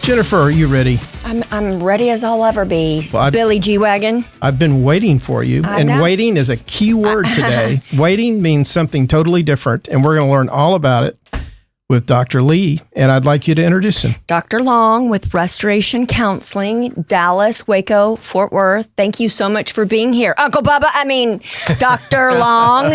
Jennifer, are you ready? I'm ready as I'll ever be. Well, Billy G. Wagon. I've been waiting for you, and know. waiting is a key word today. Waiting means something totally different, and we're going to learn all about it with Dr. Lee, and I'd like you to introduce him. Dr. Long with Restoration Counseling, Dallas, Waco, Fort Worth. Thank you so much for being here. Dr. Long.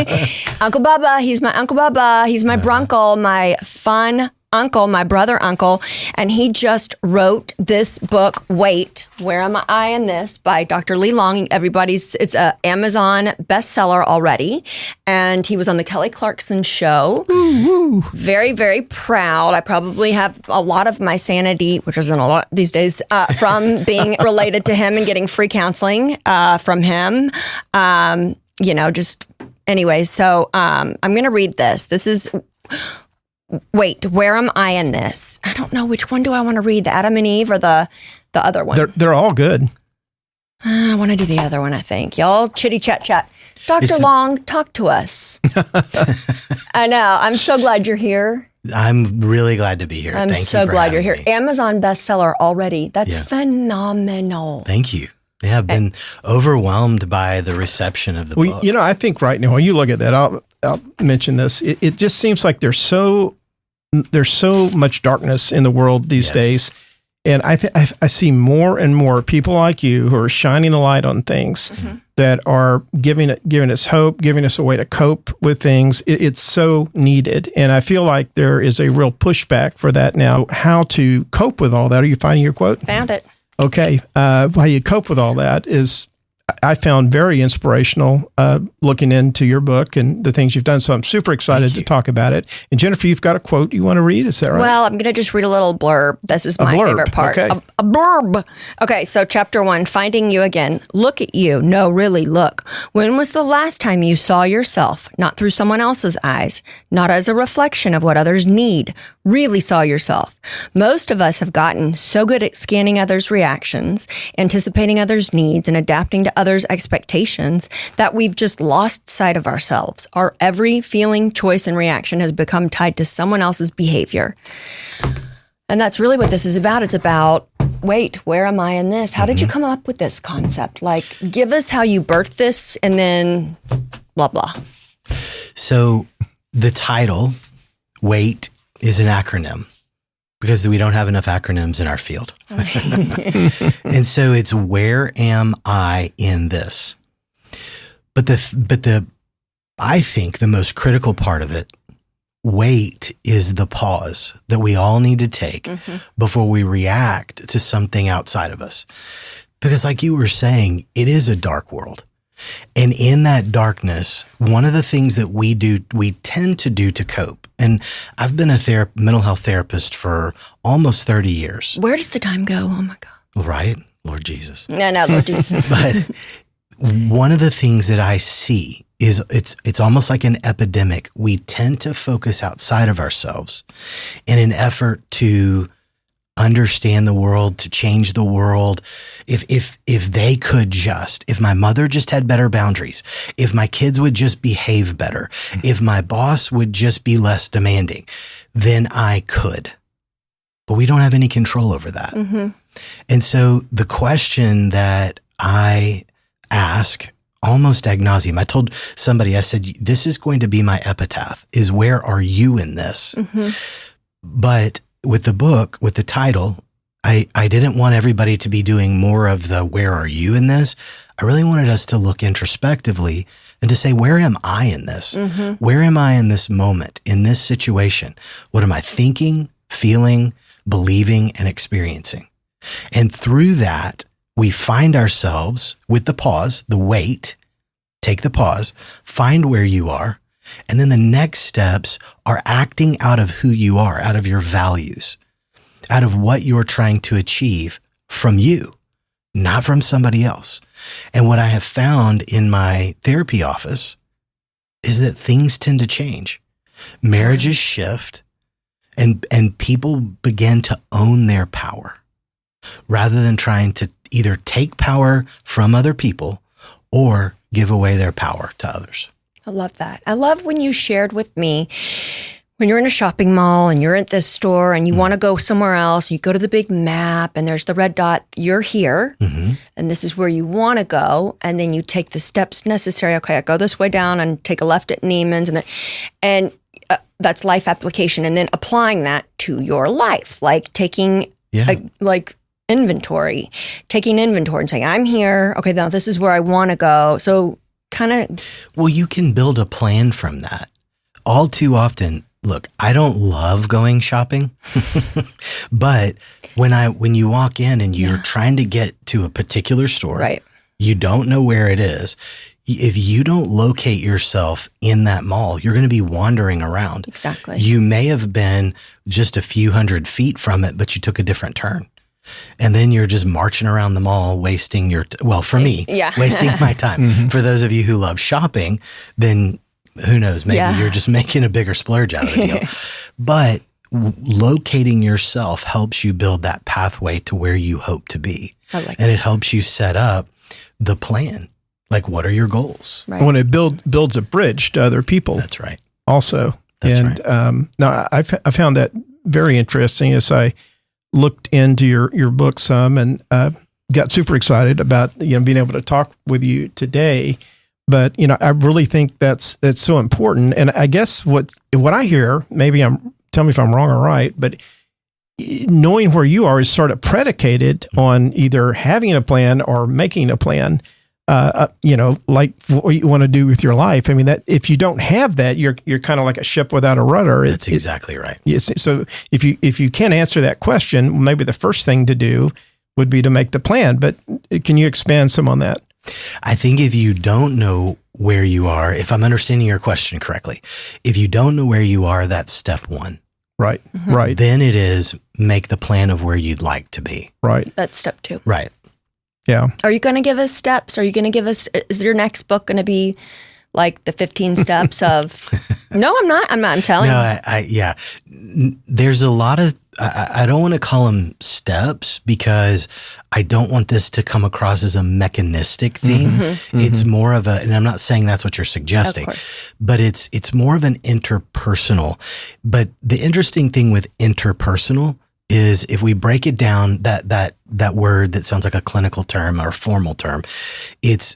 Uncle Bubba, he's my Uncle Bubba. He's my brunkle, my fun uncle, my brother uncle, and he just wrote this book, Wait, Where Am I in This, by Dr. Lee Long. It's a Amazon bestseller already, and he was on the Kelly Clarkson show. Ooh. Very, very proud. I probably have a lot of my sanity, which isn't a lot these days, from being related to him and getting free counseling from him. Anyway, so I'm going to read this. This is... Wait, where am I in this? I don't know. Which one do I want to read? The Adam and Eve or the other one? They're all good. I want to do the other one, I think. Y'all chitty chat. Dr. Long, talk to us. I know. I'm so glad you're here. I'm really glad to be here. I'm Thank so you for glad you're here. me. Amazon bestseller already. That's phenomenal. Thank you. Yeah, I've been overwhelmed by the reception of the book. You know, I think right now, when you look at that, I'll mention this. It just seems like there's so much darkness in the world these days. And I see more and more people like you who are shining a light on things that are giving us hope, giving us a way to cope with things. It's so needed. And I feel like there is a real pushback for that now. How to cope with all that? Are you finding your quote? Found it. Okay. How you cope with all that is, I found very inspirational looking into your book and the things you've done. So I'm super excited to talk about it. And Jennifer, you've got a quote you want to read. Is that right? Well, I'm going to just read a little blurb. This is my favorite part. Okay. A blurb. Okay, so chapter 1, Finding You Again. Look at you. No, really, look. When was the last time you saw yourself? Not through someone else's eyes, not as a reflection of what others need. Really saw yourself. Most of us have gotten so good at scanning others' reactions, anticipating others' needs, and adapting to others' expectations that we've just lost sight of ourselves. Our every feeling, choice, and reaction has become tied to someone else's behavior. And that's really what this is about. It's about, wait, where am I in this? How did you come up with this concept? Like, give us how you birthed this, and then blah, blah. So the title, Wait, is an acronym because we don't have enough acronyms in our field. And so it's, where am I in this? But I think the most critical part of it, wait, is the pause that we all need to take before we react to something outside of us. Because like you were saying, it is a dark world. And in that darkness, one of the things that we tend to do to cope, and I've been a mental health therapist for almost 30 years. Where does the time go? Oh my God. Right? Lord Jesus. No, Lord Jesus. But one of the things that I see is it's almost like an epidemic. We tend to focus outside of ourselves in an effort to understand the world, to change the world. If my mother just had better boundaries, if my kids would just behave better, if my boss would just be less demanding, then I could. But we don't have any control over that. And so the question that I ask almost ad nauseum, I told somebody, I said, this is going to be my epitaph, is where are you in this? But with the book, with the title, I didn't want everybody to be doing more of the where are you in this? I really wanted us to look introspectively and to say, where am I in this? Where am I in this moment, in this situation? What am I thinking, feeling, believing, and experiencing? And through that, we find ourselves with the pause, the wait, take the pause, find where you are. And then the next steps are acting out of who you are, out of your values, out of what you're trying to achieve from you, not from somebody else. And what I have found in my therapy office is that things tend to change. Marriages shift and people begin to own their power rather than trying to either take power from other people or give away their power to others. I love that. I love when you shared with me when you're in a shopping mall and you're at this store and you want to go somewhere else, you go to the big map and there's the red dot, you're here and this is where you want to go. And then you take the steps necessary. Okay, I go this way down and take a left at Neiman's and that's life application. And then applying that to your life, like taking inventory, and saying, I'm here. Okay, now this is where I want to go. So kind of. Well, you can build a plan from that. All too often, look, I don't love going shopping, but when you walk in and you're trying to get to a particular store, right, you don't know where it is. If you don't locate yourself in that mall, you're going to be wandering around. Exactly. You may have been just a few hundred feet from it, but you took a different turn. And then you're just marching around the mall, wasting your, wasting my time. For those of you who love shopping, then who knows, maybe you're just making a bigger splurge out of the deal. But locating yourself helps you build that pathway to where you hope to be. And it helps you set up the plan. Like, what are your goals? Right. When it builds a bridge to other people. That's right. Also. Now I found that very interesting as I looked into your book some and got super excited about being able to talk with you today. But I really think that's so important. And I guess what I hear, tell me if I'm wrong or right, but knowing where you are is sort of predicated on either having a plan or making a plan. Like what you want to do with your life. I mean, that if you don't have that, you're kind of like a ship without a rudder. That's exactly right. Yes. So if you can't answer that question, maybe the first thing to do would be to make the plan. But can you expand some on that? I think if you don't know where you are, if I'm understanding your question correctly, if you don't know where you are, that's step one. Right. Right. Then it is make the plan of where you'd like to be. Right. That's step two. Right. Yeah. Are you going to give us steps? Are you going to give us, is your next book going to be like the 15 steps of, no, I'm not. I'm telling you. There's a lot of, I don't want to call them steps because I don't want this to come across as a mechanistic thing. It's more of and I'm not saying that's what you're suggesting, but it's more of an interpersonal. But the interesting thing with interpersonal is if we break it down, that word that sounds like a clinical term or formal term,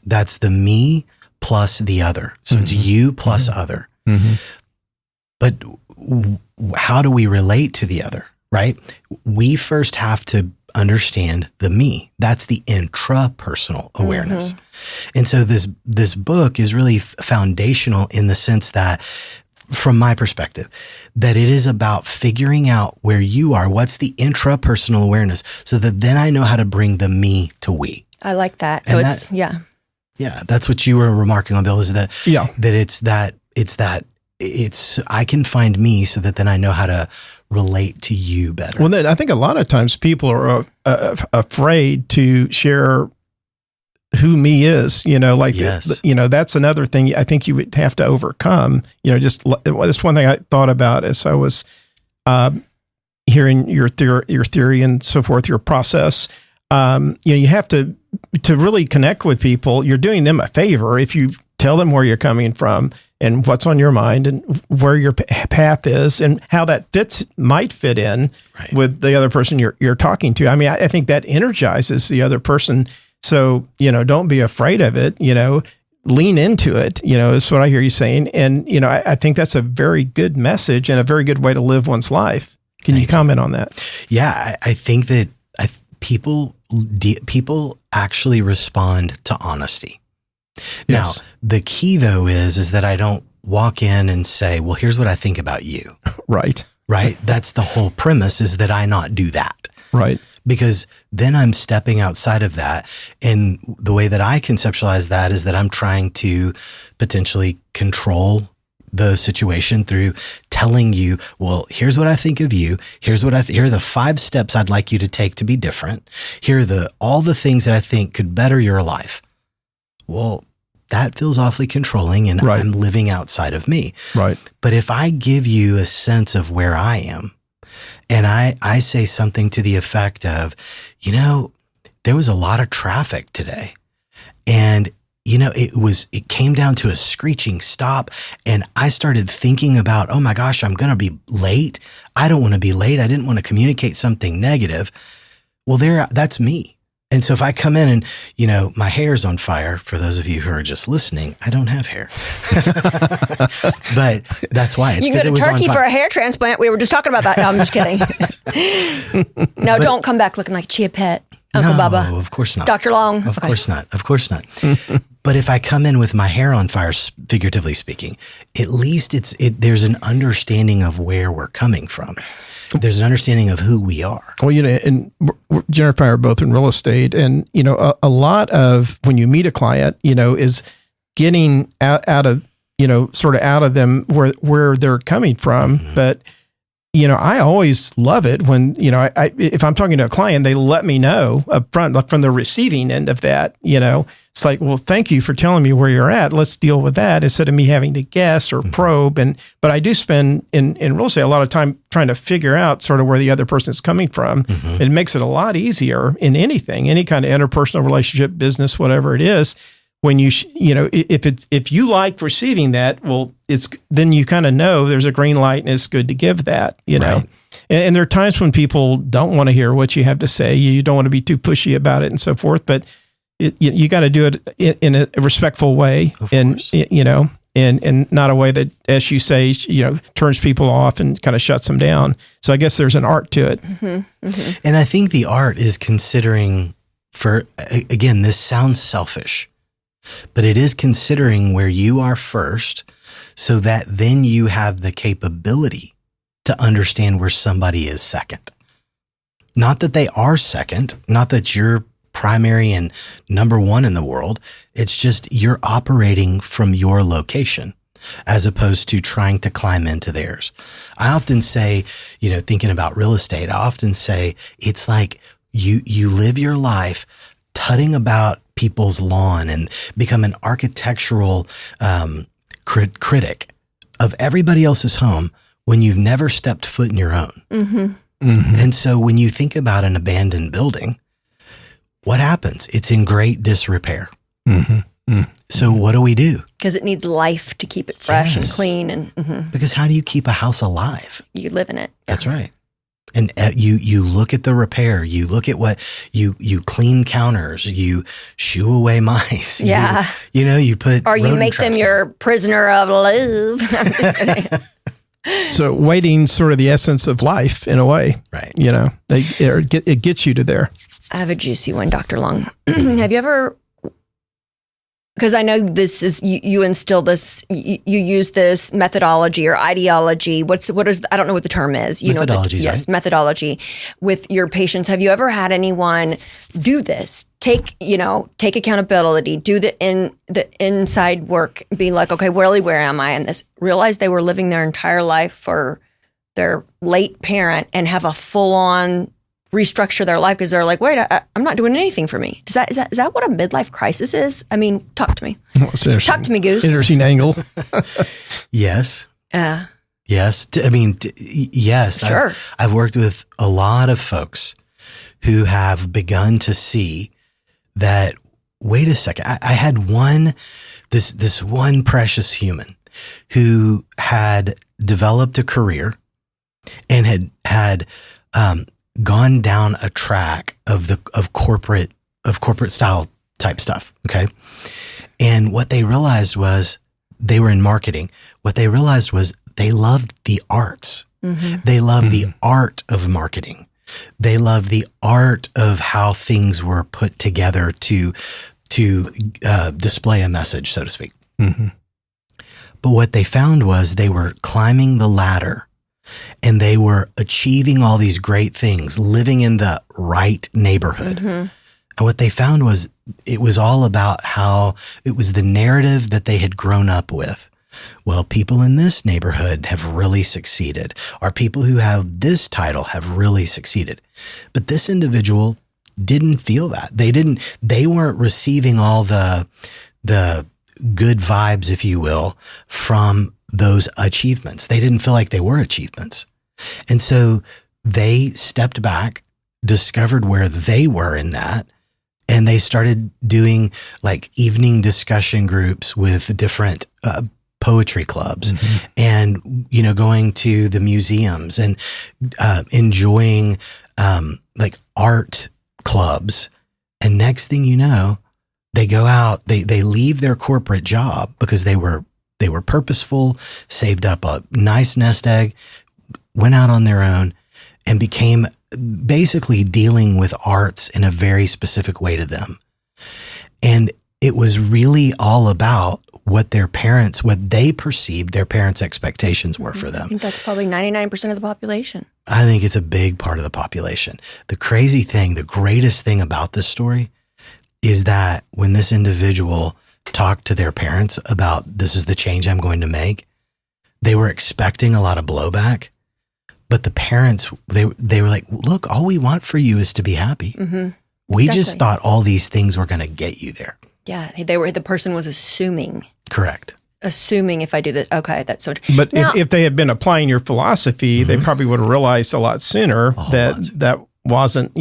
that's the me plus the other. So it's you plus other. But how do we relate to the other, right? We first have to understand the me. That's the intrapersonal awareness. And so this book is really foundational in the sense that, from my perspective, that it is about figuring out where you are. What's the intrapersonal awareness so that then I know how to bring the me to we. I like that. So Yeah, that's what you were remarking on, Bill, is that, I can find me so that then I know how to relate to you better. Well, then I think a lot of times people are afraid to share who me is, that's another thing I think you would have to overcome. That's one thing I thought about as I was hearing your theory and so forth, your process. You have to really connect with people. You're doing them a favor if you tell them where you're coming from and what's on your mind and where your path is and how that might fit in with the other person you're talking to. I mean, I think that energizes the other person. So, don't be afraid of it, lean into it, is what I hear you saying. And, I think that's a very good message and a very good way to live one's life. Can you comment on that? Yeah, I think that people actually respond to honesty. Yes. Now, the key though is that I don't walk in and say, well, here's what I think about you. Right. That's the whole premise, is that I not do that. Right. Because then I'm stepping outside of that. And the way that I conceptualize that is that I'm trying to potentially control the situation through telling you, well, here's what I think of you. Here are the 5 steps I'd like you to take to be different. Here are all the things that I think could better your life. Well, that feels awfully controlling and I'm living outside of me. Right. But if I give you a sense of where I am, and I say something to the effect of, there was a lot of traffic today. And it came down to a screeching stop. And I started thinking about, oh my gosh, I'm going to be late. I don't want to be late. I didn't want to communicate something negative. Well, that's me. And so if I come in and, my hair's on fire, for those of you who are just listening, I don't have hair. But that's why. It's you can go to Turkey for a hair transplant. We were just talking about that. No, I'm just kidding. No, don't come back looking like Chia Pet, Uncle Bubba. No, of course not. Dr. Long. Of course not. Of course not. But if I come in with my hair on fire, figuratively speaking, at least there's an understanding of where we're coming from. There's an understanding of who we are. Well, and Jennifer and I are both in real estate, and a lot of when you meet a client, is getting out of sort of out of them where they're coming from. Mm-hmm. But I always love it when if I'm talking to a client, they let me know up front, like from the receiving end of that. It's like, well, thank you for telling me where you're at. Let's deal with that instead of me having to guess or probe. But I do spend in real estate a lot of time trying to figure out sort of where the other person is coming from. Mm-hmm. It makes it a lot easier in anything, any kind of interpersonal relationship, business, whatever it is. When if you like receiving that, well, then you kind of know there's a green light and it's good to give that, Right. And there are times when people don't want to hear what you have to say. You don't want to be too pushy about it and so forth, but you got to do it in a respectful way, and and not a way that, as you say, turns people off and kind of shuts them down. So I guess there's an art to it. Mm-hmm. Mm-hmm. And I think the art is considering again, this sounds selfish, but it is considering where you are first, so that then you have the capability to understand where somebody is second. Not that they are second, not that you're primary and number one in the world. It's just you're operating from your location as opposed to trying to climb into theirs. I often say, thinking about real estate, I often say it's like you live your life tutting about people's lawn and become an architectural critic of everybody else's home when you've never stepped foot in your own. Mm-hmm. Mm-hmm. And so when you think about an abandoned building, what happens? It's in great disrepair. Mm-hmm. Mm-hmm. So what do we do? Because it needs life to keep it fresh and clean. And because how do you keep a house alive? You live in it. That's right. And you look at the repair, you look at what you clean counters, you shoo away mice. Yeah. You put, or you make them your prisoner of love. So waiting's sort of the essence of life in a way, right? It gets you to there. I have a juicy one, Dr. Long. Have you ever, because I know this is, you instill this, you use this methodology or ideology. What is, I don't know what the term is. Methodology, yes, right? Methodology with your patients. Have you ever had anyone do this? Take accountability, do the inside work, be like, okay, really, where am I in this? Realize they were living their entire life for their late parent and have a full on restructure their life because they're like, wait, I'm not doing anything for me. Is that what a midlife crisis is? I mean, talk to me. Talk to me, Goose. Interesting angle. Yes. Yes. Yes. Sure. I've worked with a lot of folks who have begun to see that, wait a second, I had this one precious human who had developed a career and had gone down a track of corporate style type stuff. Okay. And what they realized was they were in marketing. What they realized was they loved the arts. Mm-hmm. They loved the art of marketing. They loved the art of how things were put together to display a message, so to speak. Mm-hmm. But what they found was they were climbing the ladder and they were achieving all these great things, living in the right neighborhood. Mm-hmm. And what they found was it was all about how it was the narrative that they had grown up with. Well, people in this neighborhood have really succeeded, or people who have this title have really succeeded. But this individual didn't feel that. They weren't receiving all the good vibes, if you will, from those achievements. They didn't feel like they were achievements. And so they stepped back, discovered where they were in that, And they started doing like evening discussion groups with different poetry clubs and, going to the museums and enjoying like art clubs. And next thing you know, they go out, they leave their corporate job because they were purposeful, saved up a nice nest egg, went out on their own, and became basically dealing with arts in a very specific way to them. And it was really all about what they perceived their parents' expectations were for I them. think that's probably 99% of the population. I think it's a big part of the population. The greatest thing about this story is that when this individual talked to their parents about this is the change I'm going to make, they were expecting a lot of blowback. But the parents, they were like, look, all we want for you is to be happy. Mm-hmm. We just thought all these things were going to get you there. Yeah, the person was assuming. Correct. Assuming if I do this, okay, that's so. But if they had been applying your philosophy, they probably would have realized a lot sooner that wasn't,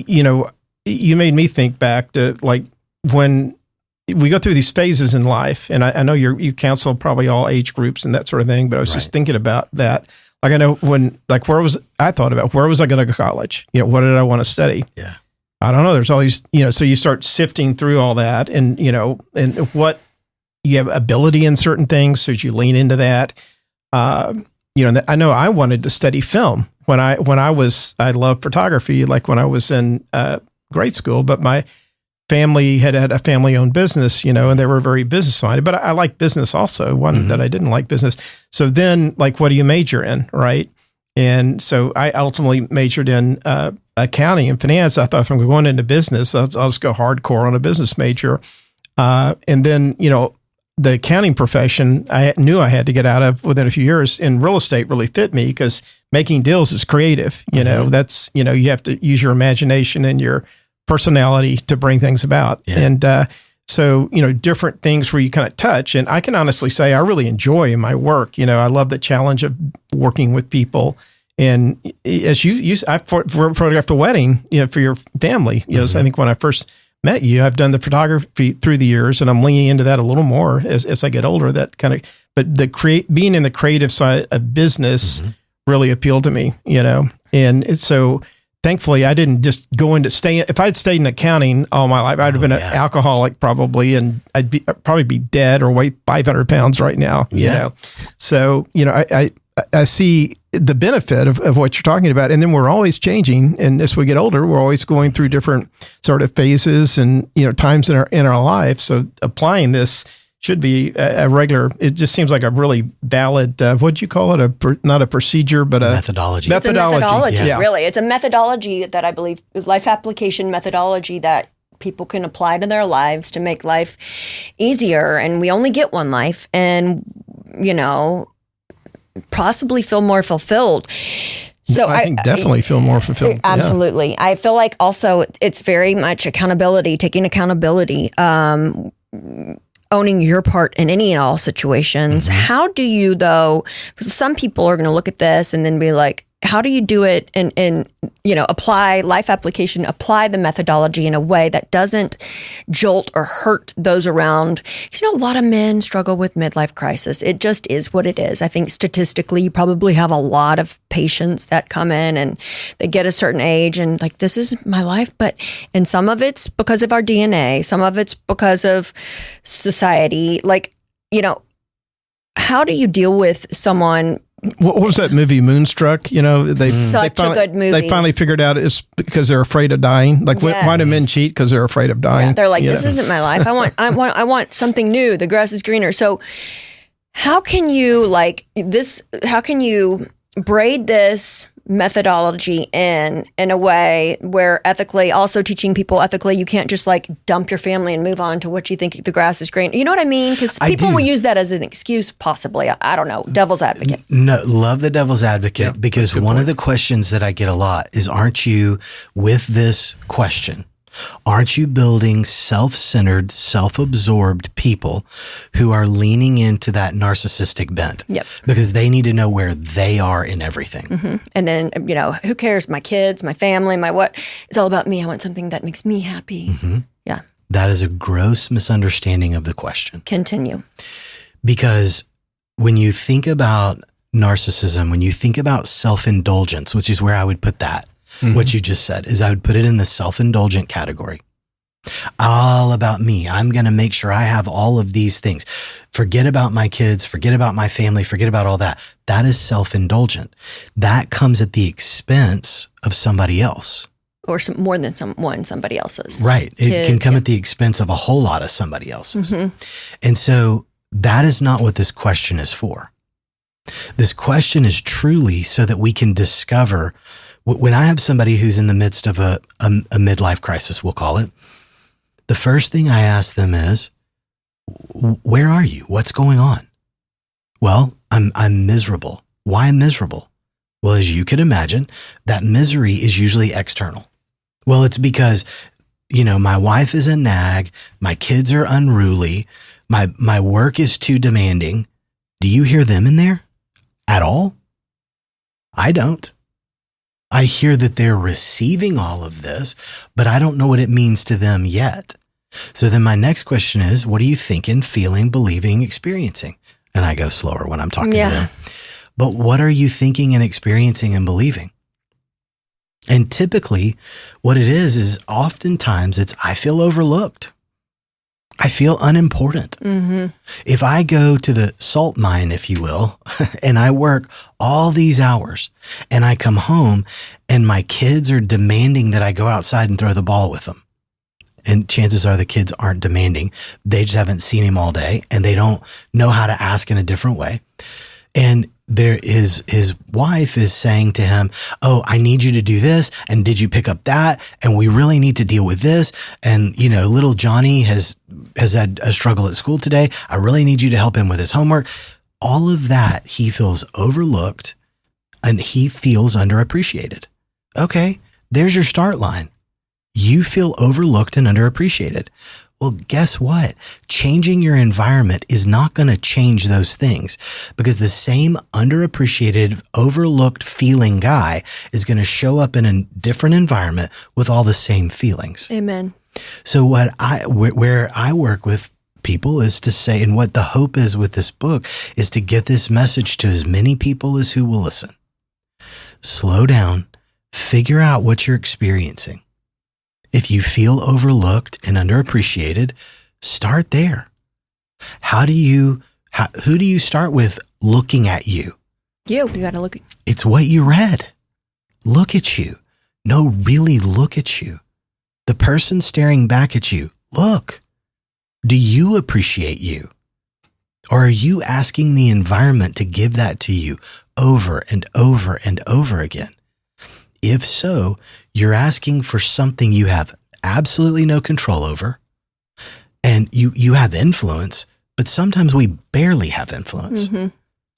you made me think back to like when we go through these phases in life, and I know you counsel probably all age groups and that sort of thing, but I was just thinking about that. Like I know I thought about where was I going to go to college? What did I want to study? Yeah. I don't know. There's all these, so you start sifting through all that and what you have ability in certain things. So you lean into that. I know I wanted to study film when I love photography, like when I was in grade school, but my family had a family owned business, and they were very business minded, but I like business also. One that I didn't like business. So then like, what do you major in? Right. And so I ultimately majored in accounting and finance. I thought if I'm going into business, I'll just go hardcore on a business major. And then, the accounting profession, I knew I had to get out of within a few years, and real estate really fit me because making deals is creative. That's, you have to use your imagination and your personality to bring things about. Yeah. And so, different things where you kind of touch. And I can honestly say I really enjoy my work. I love the challenge of working with people. And as I photographed a wedding, for your family. So I think when I first met you, I've done the photography through the years, and I'm leaning into that a little more as I get older. That kind of, but being in the creative side of business really appealed to me. And so thankfully I didn't just go into if I'd stayed in accounting all my life, I'd have been an alcoholic probably, and I'd probably be dead or weigh 500 pounds right now. So I see the benefit of what you're talking about. And then we're always changing. And as we get older, we're always going through different sort of phases and, times in our life. So applying this should be a regular, it just seems like a really valid, what'd you call it? Not a procedure, but a methodology. It's a methodology, yeah. Really. It's a methodology that I believe is life application methodology that people can apply to their lives to make life easier. And we only get one life, and, possibly feel more fulfilled. So I think definitely feel more fulfilled. Absolutely. Yeah. I feel like also it's very much accountability, taking accountability, owning your part in any and all situations. How do you though, because some people are going to look at this and then be like, how do you do it and apply life application, apply the methodology in a way that doesn't jolt or hurt those around? Because, a lot of men struggle with midlife crisis. It just is what it is. I think statistically, you probably have a lot of patients that come in and they get a certain age and like, this is my life. And some of it's because of our DNA. Some of it's because of society. Like, how do you deal with someone? What was that movie, Moonstruck? Such a good movie. They finally figured out it's because they're afraid of dying. Like, why do men cheat? Because they're afraid of dying. Yeah, they're like, this isn't my life. I want something new. The grass is greener. So, how can you How can you braid this methodology in a way where ethically, also teaching people ethically, you can't just like dump your family and move on to what you think the grass is green. You know what I mean? Because people will use that as an excuse, possibly. I don't know. Devil's advocate. No, love the devil's advocate, because one of the questions that I get a lot is, aren't you with this question? Aren't you building self-centered, self-absorbed people who are leaning into that narcissistic bent? Yep. Because they need to know where they are in everything. Mm-hmm. And then, who cares? My kids, my family, my what? It's all about me. I want something that makes me happy. Mm-hmm. Yeah. That is a gross misunderstanding of the question. Continue. Because when you think about narcissism, when you think about self-indulgence, which is where I would put that, what you just said, is I would put it in the self-indulgent category. All about me. I'm going to make sure I have all of these things. Forget about my kids, forget about my family, forget about all that. That is self-indulgent. That comes at the expense of somebody else. Or more than somebody else's. Right. It Kids, can come yeah. at the expense of a whole lot of somebody else's. Mm-hmm. And so that is not what this question is for. This question is truly so that we can discover. When I have somebody who's in the midst of a midlife crisis, we'll call it, the first thing I ask them is, where are you? What's going on? Well, I'm miserable. Why miserable? Well, as you can imagine, that misery is usually external. Well, it's because, my wife is a nag, my kids are unruly, my work is too demanding. Do you hear them in there at all? I don't. I hear that they're receiving all of this, but I don't know what it means to them yet. So then my next question is, what are you thinking, feeling, believing, experiencing? And I go slower when I'm talking to them. But what are you thinking and experiencing and believing? And typically what it is oftentimes I feel overlooked. I feel unimportant. Mm-hmm. If I go to the salt mine, if you will, and I work all these hours and I come home and my kids are demanding that I go outside and throw the ball with them. And chances are the kids aren't demanding. They just haven't seen him all day and they don't know how to ask in a different way. And his wife is saying to him, oh, I need you to do this. And did you pick up that? And we really need to deal with this. And, little Johnny has had a struggle at school today. I really need you to help him with his homework. All of that, he feels overlooked and he feels underappreciated. Okay, there's your start line. You feel overlooked and underappreciated. Well, guess what? Changing your environment is not going to change those things because the same underappreciated, overlooked feeling guy is going to show up in a different environment with all the same feelings. Amen. So where I work with people is to say, and what the hope is with this book is to get this message to as many people as who will listen. Slow down, figure out what you're experiencing. If you feel overlooked and underappreciated, start there. Who do you start with looking at you? You got to look. It's what you read. Look at you. No, really look at you. The person staring back at you, look. Do you appreciate you? Or are you asking the environment to give that to you over and over and over again? If so, you're asking for something you have absolutely no control over, and you have influence, but sometimes we barely have influence. Mm-hmm.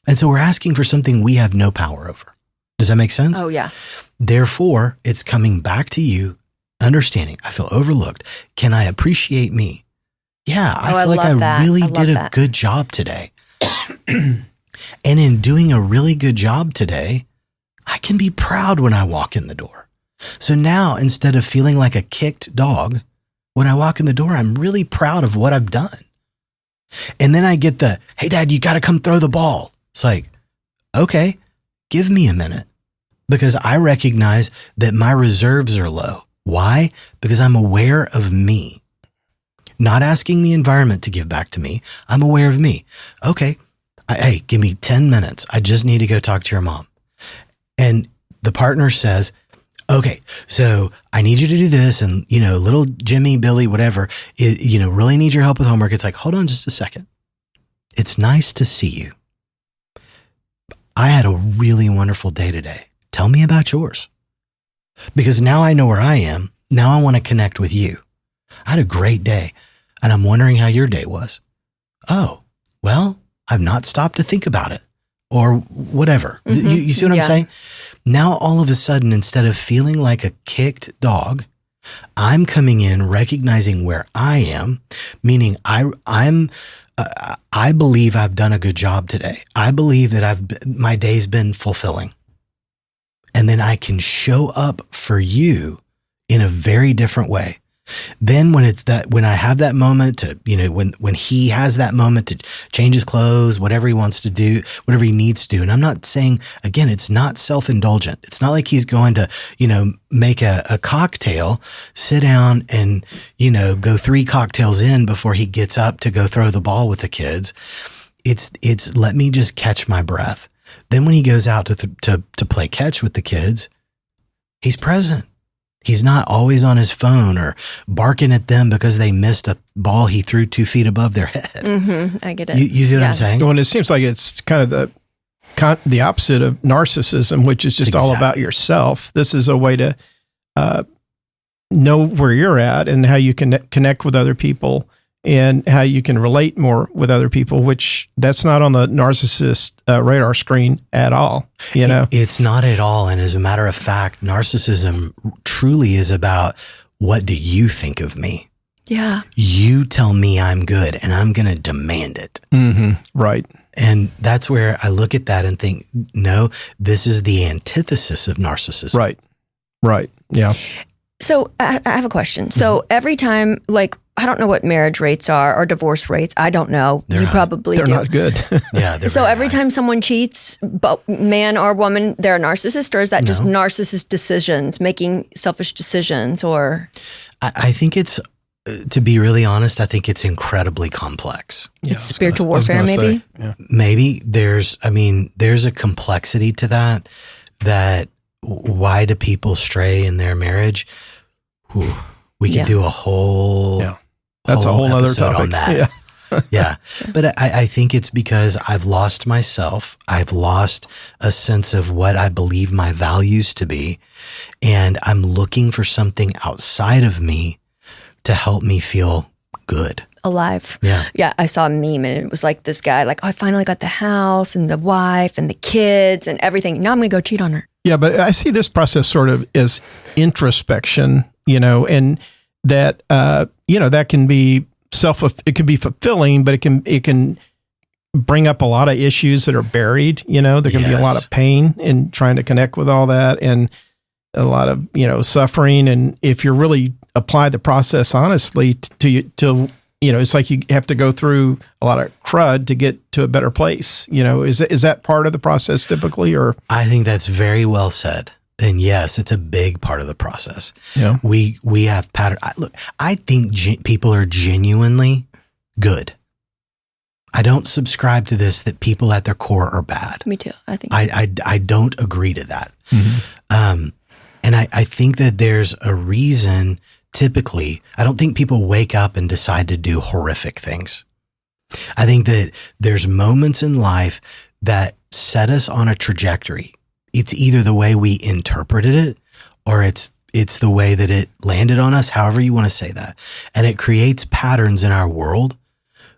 And so we're asking for something we have no power over. Does that make sense? Oh, yeah. Therefore, it's coming back to you, understanding, I feel overlooked. Can I appreciate me? Yeah, I feel like I really did a good job today. And in doing a really good job today, I can be proud when I walk in the door. So now, instead of feeling like a kicked dog, when I walk in the door, I'm really proud of what I've done. And then I get the, hey, Dad, you got to come throw the ball. It's like, okay, give me a minute, because I recognize that my reserves are low. Why? Because I'm aware of me. Not asking the environment to give back to me. I'm aware of me. Okay, hey, give me 10 minutes. I just need to go talk to your mom. And the partner says, okay, so I need you to do this. And, little Jimmy, Billy, whatever, really need your help with homework. It's like, hold on just a second. It's nice to see you. I had a really wonderful day today. Tell me about yours. Because now I know where I am. Now I want to connect with you. I had a great day and I'm wondering how your day was. Oh, well, I've not stopped to think about it. Or whatever. Mm-hmm. You see what I'm saying? Now, all of a sudden, instead of feeling like a kicked dog, I'm coming in recognizing where I am, meaning I believe I've done a good job today. I believe that my day's been fulfilling. And then I can show up for you in a very different way. Then when I have that moment to, when he has that moment to change his clothes, whatever he wants to do, whatever he needs to do. And I'm not saying, again, it's not self-indulgent. It's not like he's going to, make a cocktail, sit down and, go 3 cocktails in before he gets up to go throw the ball with the kids. It's let me just catch my breath. Then when he goes out to play catch with the kids, he's present. He's not always on his phone or barking at them because they missed a ball he threw 2 feet above their head. Mm-hmm. I get it. You see what I'm saying? Well, and it seems like it's kind of the opposite of narcissism, which is just all about yourself. This is a way to know where you're at and how you can connect with other people and how you can relate more with other people, which that's not on the narcissist radar screen at all. It's not at all. And as a matter of fact, narcissism truly is about, what do you think of me? Yeah. You tell me I'm good and I'm going to demand it. Mm-hmm. Right. And that's where I look at that and think, no, this is the antithesis of narcissism. Right. Yeah. So I have a question. So every time, I don't know what marriage rates are or divorce rates. I don't know. You probably do. They're not good. Yeah. So every time someone cheats, man or woman, they're a narcissist, or is that just narcissist decisions, making selfish decisions, or? I think it's, to be really honest, I think it's incredibly complex. It's spiritual warfare, maybe? Yeah. Maybe there's a complexity to that why do people stray in their marriage? Whew, we could do a whole that's a whole other episode topic on that. Yeah. But I think it's because I've lost myself. I've lost a sense of what I believe my values to be. And I'm looking for something outside of me to help me feel good. Alive. Yeah. Yeah. I saw a meme and it was like this guy, I finally got the house and the wife and the kids and everything. Now I'm going to go cheat on her. Yeah. But I see this process sort of as introspection, and that, that can be it can be fulfilling, but it can bring up a lot of issues that are buried. There can be a lot of pain in trying to connect with all that and a lot of, suffering. And if you really apply the process honestly to it's like you have to go through a lot of crud to get to a better place. Is that part of the process typically, or? I think that's very well said. And yes, it's a big part of the process. Yeah. We have pattern. Look, I think people are genuinely good. I don't subscribe to this that people at their core are bad. Me too. I think I don't agree to that. Mm-hmm. And I think that there's a reason. Typically, I don't think people wake up and decide to do horrific things. I think that there's moments in life that set us on a trajectory. It's either the way we interpreted it or it's the way that it landed on us, however you want to say that. And it creates patterns in our world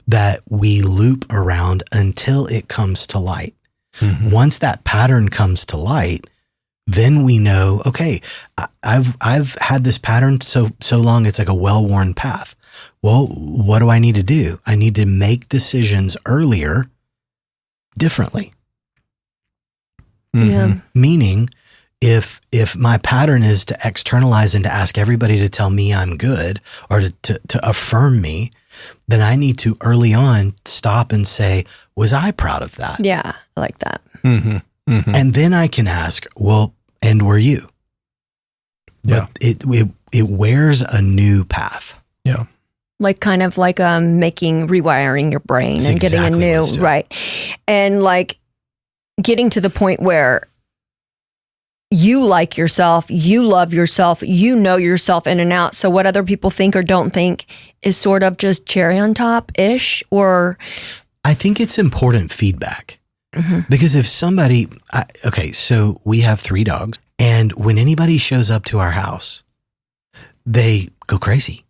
that we loop around until it comes to light. Mm-hmm. Once that pattern comes to light, then we know, okay, I've had this pattern so long, it's like a well-worn path. Well, what do I need to do? I need to make decisions earlier differently. Mm-hmm. Yeah. Meaning, if my pattern is to externalize and to ask everybody to tell me I'm good or to affirm me, then I need to early on stop and say, was I proud of that? Yeah, I like that. Mm-hmm. Mm-hmm. And then I can ask, well, and were you? Yeah. But it wears a new path. Yeah. Kind of rewiring your brain That's and getting exactly a new, what it's doing. right. And getting to the point where you like yourself, you love yourself, you know yourself in and out. So what other people think or don't think is sort of just cherry on top-ish, or? I think it's important feedback. Mm-hmm. Because if somebody, so we have 3 dogs, and when anybody shows up to our house, they go crazy.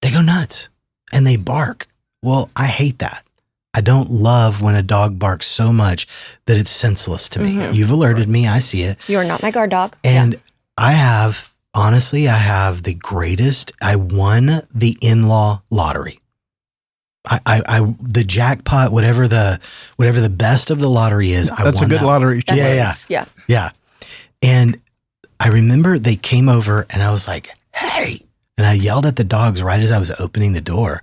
They go nuts and they bark. Well, I hate that. I don't love when a dog barks so much that it's senseless to me. Mm-hmm. You've alerted me. I see it. You're not my guard dog. And I have honestly, I have the greatest. I won the in-law lottery. The jackpot, whatever the best of the lottery is. That's a good lottery. Yeah. And I remember they came over and I was like, "Hey," and I yelled at the dogs right as I was opening the door.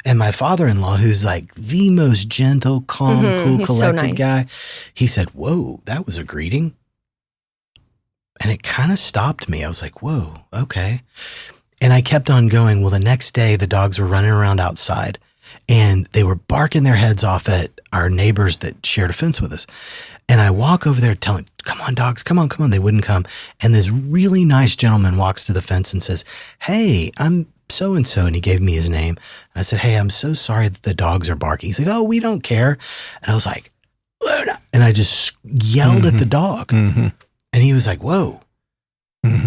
And my father-in-law, who's like the most gentle, calm, cool, He's collected so nice. guy, he said, "Whoa, that was a greeting." And it kind of stopped me. I was like, "Whoa, okay." And I kept on going. Well, the next day the dogs were running around outside and they were barking their heads off at our neighbors that shared a fence with us. And I walk over there telling, "Come on, dogs, come on, come on." They wouldn't come. And this really nice gentleman walks to the fence and says, "Hey, I'm so-and-so." And he gave me his name. And I said, "Hey, I'm so sorry that the dogs are barking." He's like, "Oh, we don't care." And I was like, "Luna." And I just yelled at the dog. And he was like, "Whoa."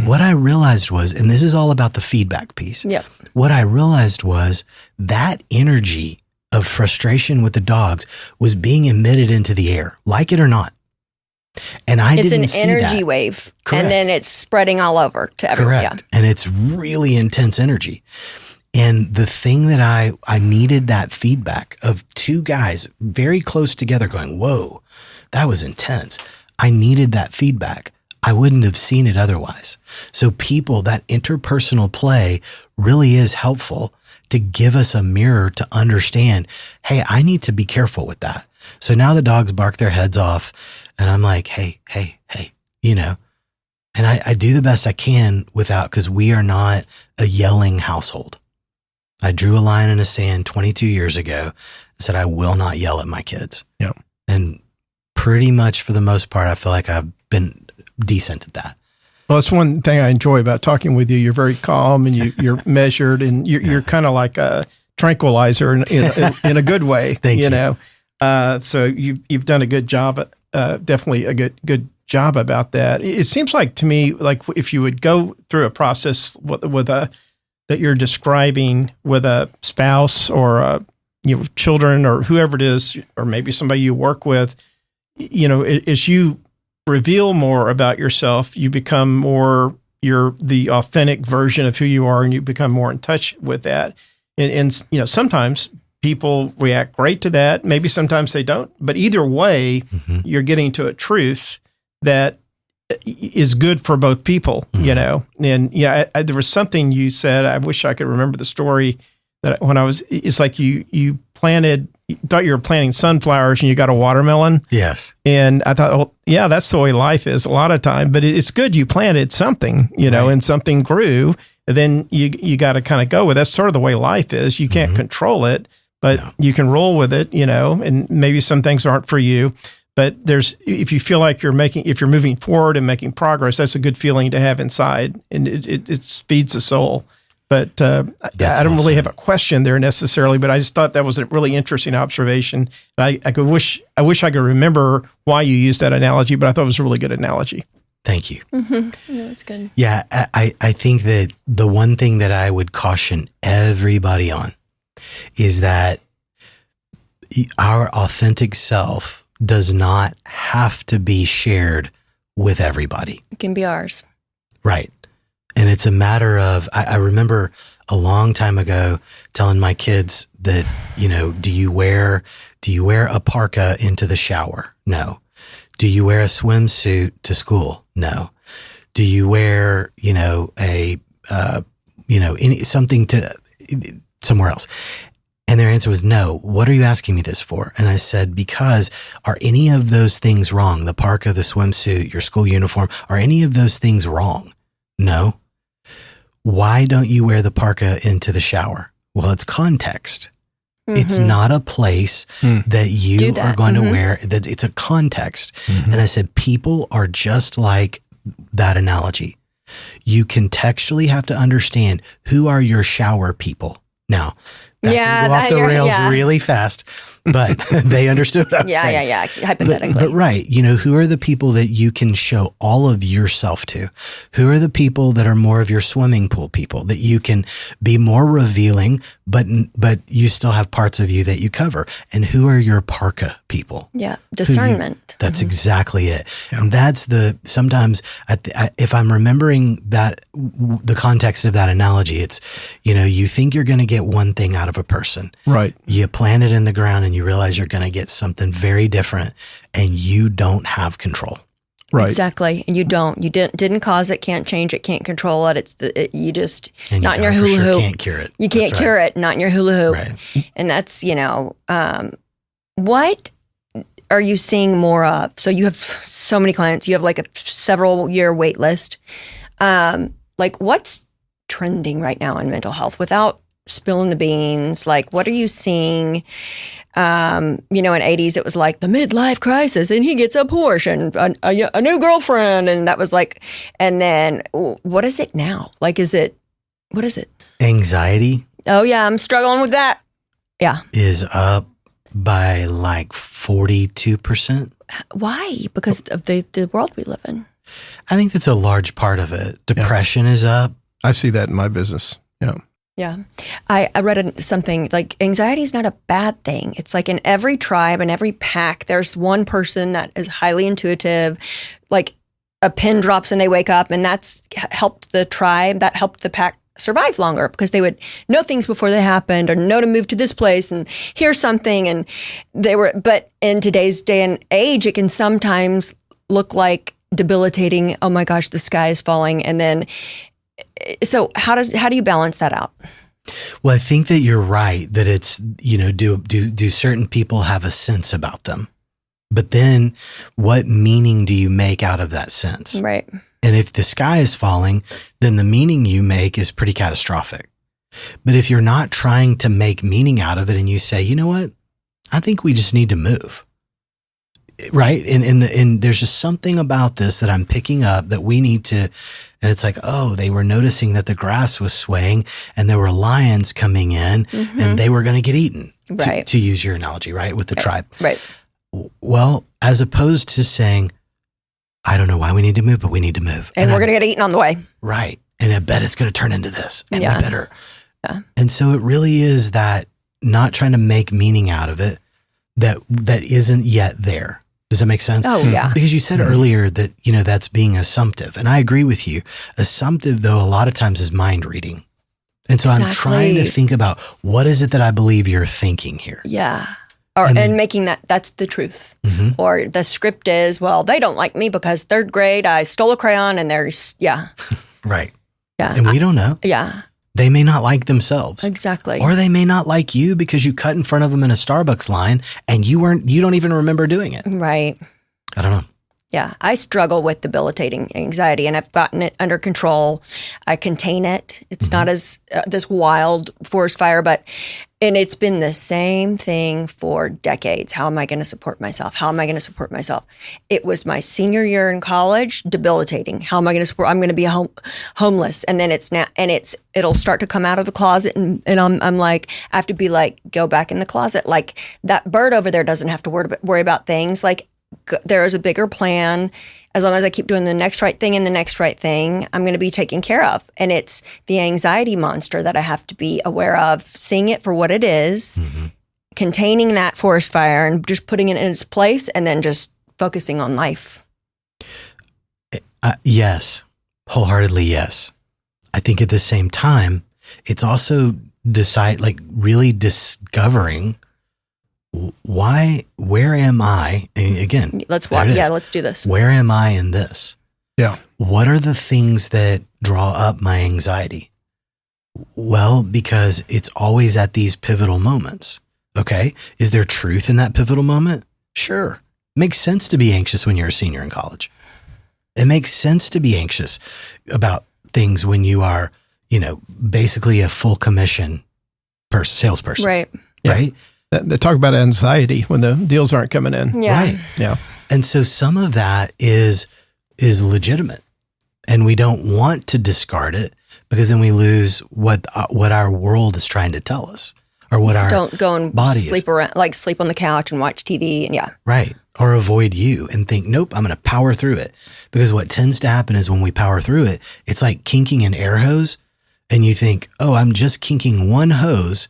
What I realized was, and this is all about the feedback piece. Yep. What I realized was that energy of frustration with the dogs was being emitted into the air, like it or not. And I didn't see that. It's an energy wave. Correct. And then it's spreading all over to everyone. Correct. And it's really intense energy. And the thing that I needed that feedback of two guys very close together going, "Whoa, that was intense." I needed that feedback. I wouldn't have seen it otherwise. So people, that interpersonal play really is helpful to give us a mirror to understand, hey, I need to be careful with that. So now the dogs bark their heads off and I'm like, hey, you know, and I do the best I can without, because we are not a yelling household. I drew a line in the sand 22 years ago and said, I will not yell at my kids. Yeah. And pretty much for the most part, I feel like I've been decent at that. Well, that's one thing I enjoy about talking with you. You're very calm and you're measured, and you're kind of like a tranquilizer in a good way. Thank you. Know, so you've done a good job. Definitely a good job about that. It seems like to me, like if you would go through a process with a that you're describing with a spouse or children or whoever it is, or maybe somebody you work with, as you reveal more about yourself, you become more the authentic version of who you are, and you become more in touch with that. And sometimes people react great to that. Maybe sometimes they don't. But either way, you're getting to a truth that is good for both people, And there was something you said, I wish I could remember the story, that when it's like you thought you were planting sunflowers and you got a watermelon. Yes. And I thought, well, yeah, that's the way life is a lot of time, but it's good you planted something, right. And something grew, and then you got to kind of go with it. That's sort of the way life is. You can't control it, but you can roll with it, and maybe some things aren't for you. But if you feel like if you're moving forward and making progress, that's a good feeling to have inside, and it feeds the soul. But I don't really have a question there necessarily, but I just thought that was a really interesting observation. And I wish I could remember why you used that analogy, but I thought it was a really good analogy. Thank you. Mm-hmm. Yeah, it's good. Yeah, I think that the one thing that I would caution everybody on is that our authentic self does not have to be shared with everybody. It can be ours. Right. And it's a matter of, I remember a long time ago telling my kids that, do you wear a parka into the shower? No. Do you wear a swimsuit to school? No. Do you wear, something to somewhere else? And their answer was no. What are you asking me this for? And I said, because are any of those things wrong? The parka, the swimsuit, your school uniform, are any of those things wrong? No. Why don't you wear the parka into the shower? Well, it's context. Mm-hmm. It's not a place that you are going to wear. That it's a context. Mm-hmm. And I said, people are just like that analogy. You contextually have to understand who are your shower people. Now, that can go off the rails really fast, but they understood what I was saying. Yeah, hypothetically. But right, who are the people that you can show all of yourself to? Who are the people that are more of your swimming pool people that you can be more revealing, but you still have parts of you that you cover? And who are your parka people? Yeah, discernment. That's exactly it. And that's sometimes if I'm remembering that, the context of that analogy, it's, you think you're going to get one thing out of a person. Right. You plant it in the ground and you realize you're going to get something very different, and you don't have control. Right. Exactly. And you didn't cause it, can't change it, can't control it. You just, And not in you your hula hoop. can't cure it. You can't That's cure it, not in your hula hoop. Right. And that's, what are you seeing more of? So you have so many clients, you have like a several year wait list. Like what's trending right now in mental health without spilling the beans? Like what are you seeing? In 80s, it was like the midlife crisis and he gets a Porsche and a new girlfriend. And that was like, and then what is it now? Like, what is it? Anxiety. Oh yeah, I'm struggling with that. Yeah. Is up by like 42%. Why? Because of the world we live in. I think that's a large part of it. Depression is up. I see that in my business. Yeah. Yeah. I read something like anxiety is not a bad thing. It's like in every tribe and every pack, there's one person that is highly intuitive, like a pin drops and they wake up, and that's helped the tribe, that helped the pack survive longer because they would know things before they happened or know to move to this place and hear something. And but in today's day and age, it can sometimes look like debilitating. Oh my gosh, the sky is falling. And then, so how do you balance that out? Well, I think that you're right that it's, do certain people have a sense about them? But then what meaning do you make out of that sense? Right. And if the sky is falling, then the meaning you make is pretty catastrophic. But if you're not trying to make meaning out of it and you say, you know what, I think we just need to move. Right. And there's just something about this that I'm picking up that we need to, and it's like, oh, they were noticing that the grass was swaying and there were lions coming in and they were going to get eaten. Right. To use your analogy, right. With the tribe. Right. Well, as opposed to saying, I don't know why we need to move, but we need to move. And we're going to get eaten on the way. Right. And I bet it's going to turn into this. And we better. Yeah. And so it really is that not trying to make meaning out of it that isn't yet there. Does that make sense? Oh, yeah. Because you said earlier that, that's being assumptive. And I agree with you. Assumptive, though, a lot of times is mind reading. And so I'm trying to think about what is it that I believe you're thinking here? Yeah. And making that's the truth. Mm-hmm. Or the script is, well, they don't like me because third grade, I stole a crayon and Right. Yeah. And we don't know. Yeah. They may not like themselves. Exactly. Or they may not like you because you cut in front of them in a Starbucks line and you don't even remember doing it. Right. I don't know. Yeah. I struggle with debilitating anxiety and I've gotten it under control. I contain it. It's not as this wild forest fire, and it's been the same thing for decades. How am I going to support myself? How am I going to support myself? It was my senior year in college, debilitating. How am I going to support? I'm going to be homeless. And then it'll start to come out of the closet. And I'm like, I have to be like, go back in the closet. Like that bird over there doesn't have to worry about things. Like there is a bigger plan. As long as I keep doing the next right thing and the next right thing, I'm going to be taken care of. And it's the anxiety monster that I have to be aware of, seeing it for what it is, containing that forest fire and just putting it in its place and then just focusing on life. Yes. Wholeheartedly, yes. I think at the same time, it's also really discovering where am I? And again, let's walk. Yeah, let's do this. Where am I in this? Yeah. What are the things that draw up my anxiety? Well, because it's always at these pivotal moments. Okay. Is there truth in that pivotal moment? Sure. Makes sense to be anxious when you're a senior in college. It makes sense to be anxious about things when you are, basically a full commission salesperson. Right. Right. They talk about anxiety when the deals aren't coming in. Yeah. Right. Yeah. And so some of that is legitimate, and we don't want to discard it because then we lose what our world is trying to tell us, or what our don't go and body sleep around, like sleep on the couch and watch TV, and right, or avoid you and think, nope, I'm going to power through it. Because what tends to happen is when we power through it, it's like kinking an air hose, and you think, oh, I'm just kinking one hose.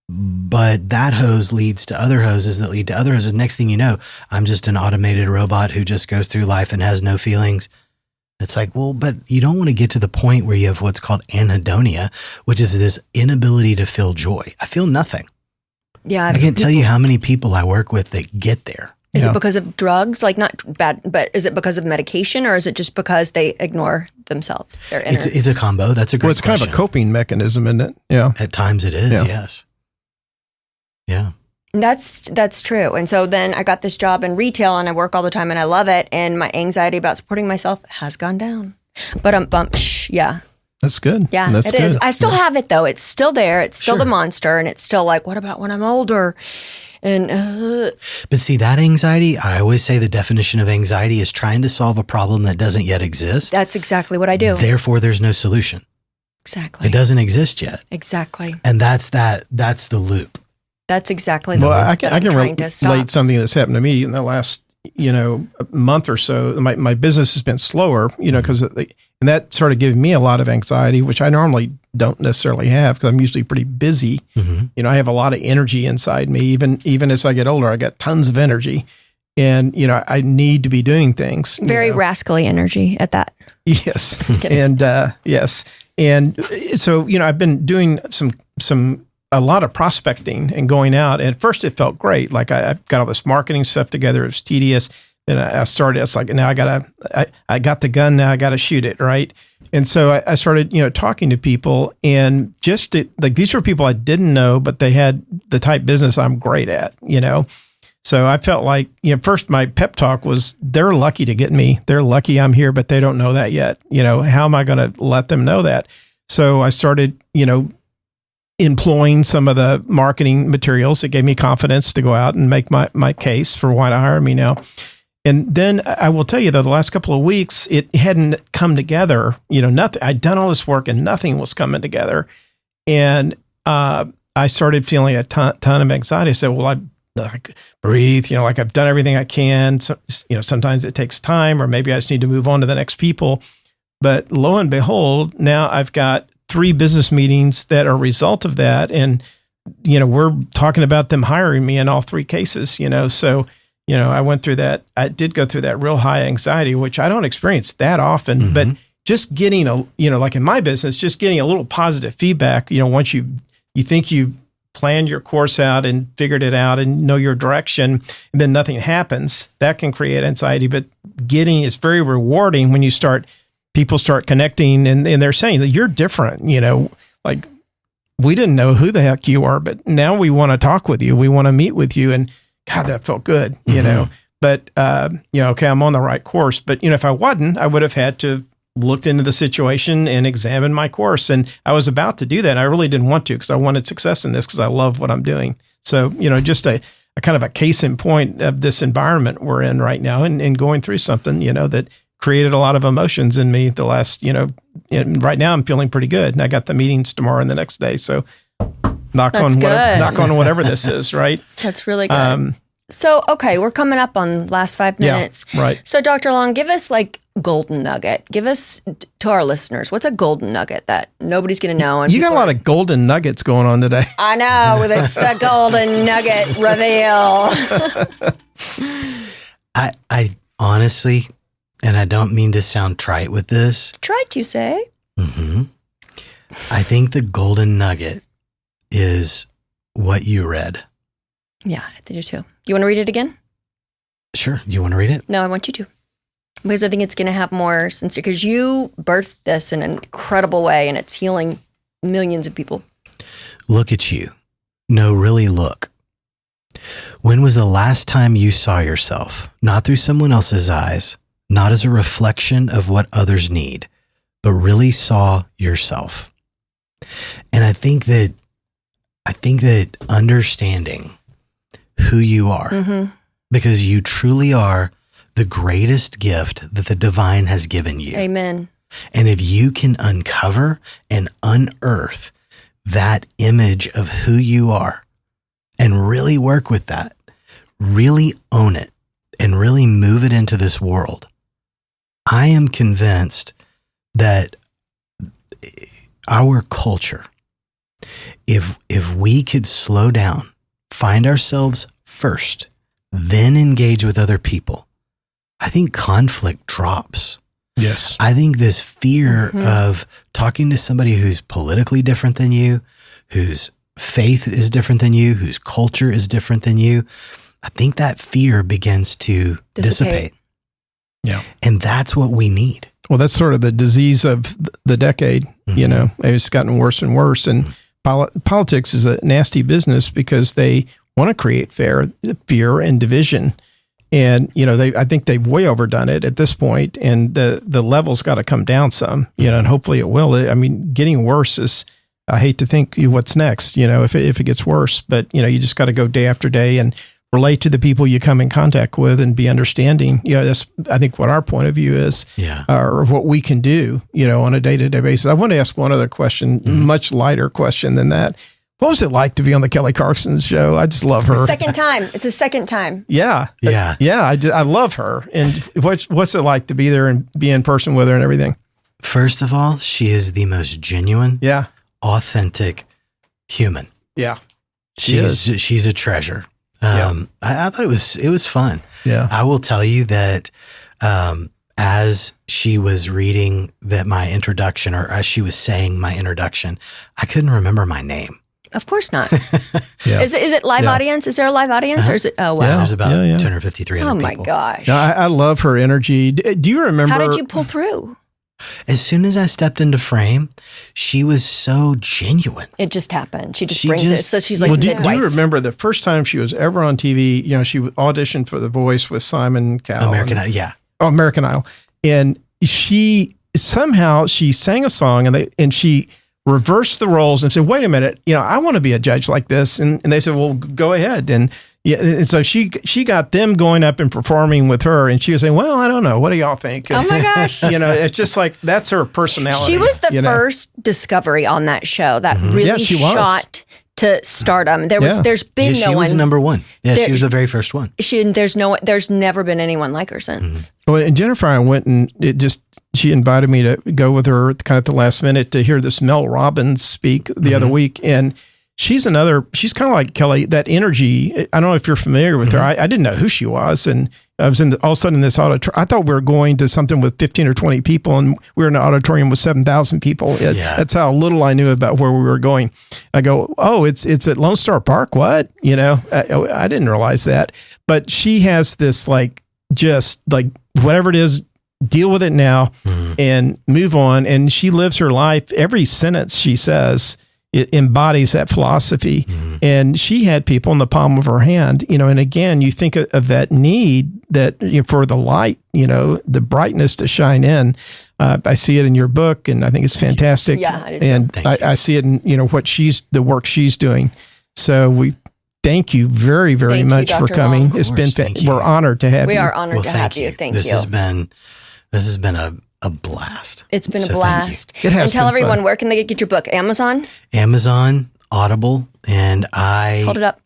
But that hose leads to other hoses that lead to other hoses. Next thing you know, I'm just an automated robot who just goes through life and has no feelings. It's like, well, but you don't want to get to the point where you have what's called anhedonia, which is this inability to feel joy. I feel nothing. Yeah. I can't tell you how many people I work with that get there. Is it because of drugs? Like, not bad, but is it because of medication, or is it just because they ignore themselves? It's a combo. That's a great question. Kind of a coping mechanism, isn't it? Yeah. At times it is, yes. Yeah. That's true. And so then I got this job in retail and I work all the time and I love it. And my anxiety about supporting myself has gone down. But yeah. That's good. Yeah, That's it is. good. I still have it though. It's still there. It's still Sure. the monster. And it's still like, what about when I'm older? And But see, that anxiety, I always say the definition of anxiety is trying to solve a problem that doesn't yet exist. that's exactly what I do. Therefore, there's no solution. Exactly. It doesn't exist yet. Exactly. And that's the loop. That's exactly the Well, loop I can that I'm trying to relate stop. something that's happened to me in the last, month or so. My business has been slower, because and that started giving me a lot of anxiety, which I normally don't necessarily have because I'm usually pretty busy. Mm-hmm. I have a lot of energy inside me. Even as I get older, I got tons of energy, and I need to be doing things. Very rascally energy at that. Yes, kidding. and yes, and so I've been doing a lot of prospecting and going out. And at first, it felt great. Like I've got all this marketing stuff together. It was tedious. Then I started. It's like now I got the gun. Now I got to shoot it, right? And so I started, talking to people, and these were people I didn't know, but they had the type business I'm great at, So I felt like, first my pep talk was, they're lucky to get me. They're lucky I'm here, but they don't know that yet. How am I going to let them know that? So I started, employing some of the marketing materials that gave me confidence to go out and make my case for why to hire me now. And then I will tell you, though, the last couple of weeks, it hadn't come together. Nothing. I'd done all this work and nothing was coming together. And I started feeling a ton of anxiety. I said, well, I breathe, like I've done everything I can. So, sometimes it takes time, or maybe I just need to move on to the next people. But lo and behold, now I've got 3 business meetings that are a result of that. And, we're talking about them hiring me in all 3 cases, so, I went through that. I did go through that real high anxiety, which I don't experience that often, but just getting like in my business, just getting a little positive feedback, once you think you planned your course out and figured it out and know your direction, and then nothing happens, that can create anxiety. But it's very rewarding when people start connecting and they're saying that you're different, like we didn't know who the heck you are, but now we want to talk with you. We want to meet with you. And God, that felt good, but, okay, I'm on the right course. But, if I wasn't, I would have had to looked into the situation and examined my course. And I was about to do that. And I really didn't want to, because I wanted success in this, because I love what I'm doing. So, just a kind of a case in point of this environment we're in right now, and going through something, that created a lot of emotions in me the last, and right now I'm feeling pretty good. And I got the meetings tomorrow and the next day. So knock on whatever this is, right? That's really good. So, okay, we're coming up on last 5 minutes. Yeah, right. So, Dr. Long, give us like golden nugget. Give us to our listeners, what's a golden nugget that nobody's going to know? And you got a lot of golden nuggets going on today. I know. It's the golden nugget reveal. I honestly, and I don't mean to sound trite with this. Trite, you say? I think the golden nugget is what you read. Yeah, I do too. You want to read it again? Sure. Do you want to read it? No, I want you to. Because I think it's going to have more sense, because you birthed this in an incredible way, and it's healing millions of people. Look at you. No, really look. When was the last time you saw yourself, not through someone else's eyes, not as a reflection of what others need, but really saw yourself? And I think that understanding who you are, because you truly are the greatest gift that the divine has given you. Amen. And if you can uncover and unearth that image of who you are and really work with that, really own it, and really move it into this world, I am convinced that our culture If we could slow down, find ourselves first, then engage with other people, I think conflict drops. Yes. I think this fear of talking to somebody who's politically different than you, whose faith is different than you, whose culture is different than you, I think that fear begins to dissipate. Yeah. And that's what we need. Well, that's sort of the disease of the decade. You know, it's gotten worse and worse. And politics is a nasty business because they want to create fear and division. And, you know, I think they've way overdone it at this point, and the level's got to come down some, you know, and hopefully it will. I mean, getting worse is, I hate to think what's next, you know, if it gets worse, but, you know, you just got to go day after day and relate to the people you come in contact with and be understanding. You know, that's, I think, what our point of view is, or what we can do, you know, on a day-to-day basis. I want to ask one other question, much lighter question than that. What was it like to be on the Kelly Clarkson show? I just love her. Second time. It's the second time. Yeah. I love her. And what's it like to be there and be in person with her and everything? First of all, she is the most genuine, authentic human. Yeah. She's a treasure. I thought it was fun. Yeah. I will tell you that as she was reading my introduction, or as she was saying my introduction, I couldn't remember my name. Of course not. Is it live audience? Is there a live audience, or is it? Oh wow, there's about 250, 300 Oh my people. gosh! No, I love her energy. Do you remember? How did you pull through? As soon as I stepped into frame, she was so genuine. It just happened. She brings it. So she's like, well, do you remember the first time she was ever on TV? You know, she auditioned for The Voice with Simon Cowell. American Idol, American Idol, and she sang a song, and she reversed the roles and said, "Wait a minute, you know, I want to be a judge like this." And they said, "Well, go ahead." And so she got them going up and performing with her, and she was saying, "Well, I don't know. What do y'all think?" Oh my gosh! You know, it's just like that's her personality. She was the first discovery on that show that really shot to stardom. There's been no one. She was number one. Yeah, she was the very first one. There's never been anyone like her since. Well, and Jennifer and I went, and she invited me to go with her kind of at the last minute to hear this Mel Robbins speak the other week. And she's kind of like Kelly, that energy. I don't know if you're familiar with her. I didn't know who she was. And I was all of a sudden in this auditorium. I thought we were going to something with 15 or 20 people, and we were in an auditorium with 7,000 people. That's how little I knew about where we were going. I go, oh, it's at Lone Star Park. What? You know, I didn't realize that. But she has this just whatever it is, deal with it now and move on. And she lives her life. Every sentence she says, it embodies that philosophy. And she had people in the palm of her hand, you know, and again, you think of that need that for the light, you know, the brightness to shine in. I see it in your book, and I think it's fantastic. Yeah, I do too. And I see it in, you know, the work she's doing. So we thank you very, very much for coming. It's been, we're honored to have you. We are honored to have you. Thank you. This has been a blast. It's been a blast. It has. And tell everyone, where can they get your book? Amazon, Audible, and I hold it up.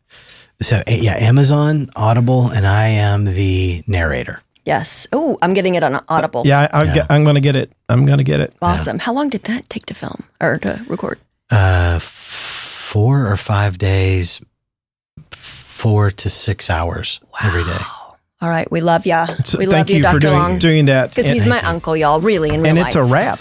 So Amazon, Audible, and I am the narrator. Yes. Oh, I'm getting it on Audible. I'm going to get it. Awesome. Yeah. How long did that take to film or to record? 4 or 5 days, 4 to 6 hours every day. All right. We love ya. So we love you, Dr. Long. Doing that. Because he's my uncle, y'all, really, in real life. And it's a wrap.